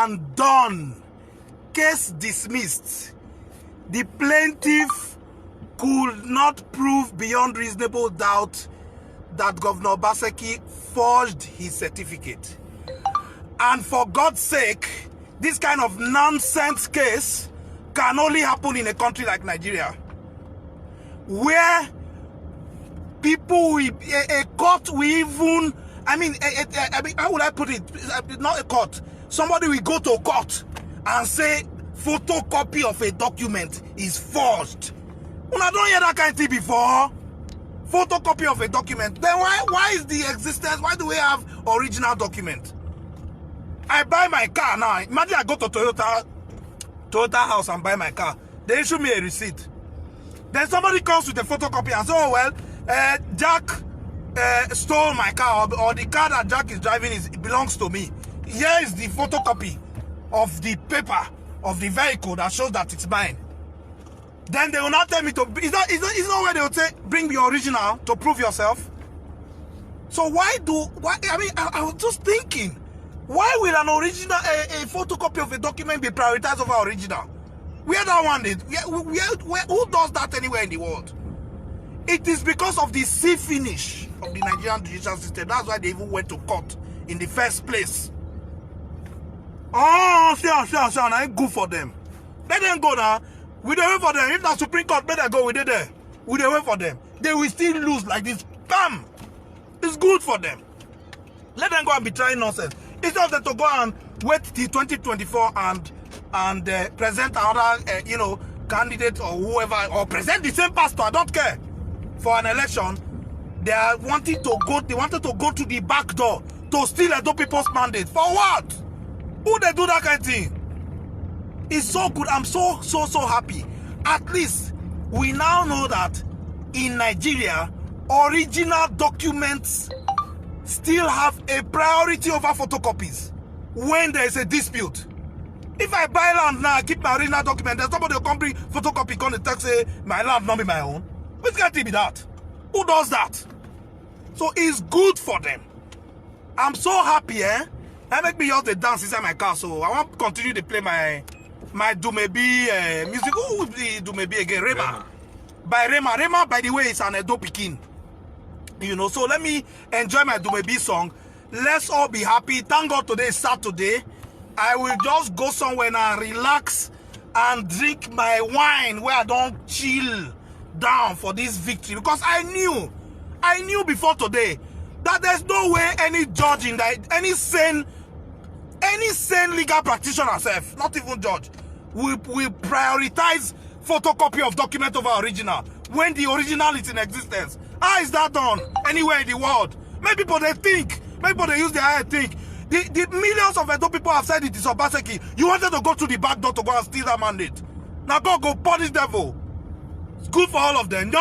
and done. Case dismissed. The plaintiff could not prove beyond reasonable doubt that Governor Obaseki forged his certificate. And for God's sake, this kind of nonsense case can only happen in a country like Nigeria, where people, a court will even, I mean, how would I put it? Not a court. Somebody will go to court and say photocopy of a document is forged. Una don't hear that kind of thing before. Photocopy of a document. Then why is the existence? Why do we have original document? I buy my car now. Imagine I go to Toyota house and buy my car. They issue me a receipt. Then somebody comes with a photocopy and says, oh well, Jack stole my car, or the car that Jack is driving belongs to me. Here is the photocopy of the paper of the vehicle that shows that it's mine. Then they will not tell me to. Is not where they will say bring the original to prove yourself. So why? I mean, I was just thinking, why will an original, a photocopy of a document be prioritized over original? Where that one is? Who does that anywhere in the world? It is because of the sea finish of the Nigerian judicial system. That's why they even went to court in the first place. Oh, sure, now good for them. Let them go now. We don't wait for them. If the Supreme Court better go, we did there. We don't wait for them. They will still lose like this. Bam! It's good for them. Let them go and be trying nonsense. Instead of them to go and wait till 2024 and present another, candidate or whoever, or present the same pastor. I don't care. For an election, they are wanting to go. They wanted to go to the back door to steal Edo people's mandate. For what? Who they do that kind of thing? It's so good. I'm so happy. At least we now know that in Nigeria, original documents still have a priority over photocopies when there is a dispute. If I buy land now, I keep my original document, then somebody will come bring photocopy, come and text say my land not be my own. Which can't be that? Who does that? So it's good for them. I'm so happy, That make me just dance inside my car, so I want to continue to play my Dumebi music. Who will be Dumebi again? Rema. By Rema. Rema, by the way, is an Edo Pikin. So let me enjoy my Dumebi song. Let's all be happy. Thank God today is Saturday. I will just go somewhere and relax and drink my wine where I don't chill down for this victory, because I knew before today that there's no way any judge in that, any sane legal practitioner self, not even judge, will prioritize photocopy of document over original when the original is in existence. How is that done anywhere in the world? Maybe people they think, maybe they use their head think. The millions of Edo people have said it is Obaseki. You wanted to go to the back door to go and steal that mandate. Now go punish devil. It's good for all of them. No.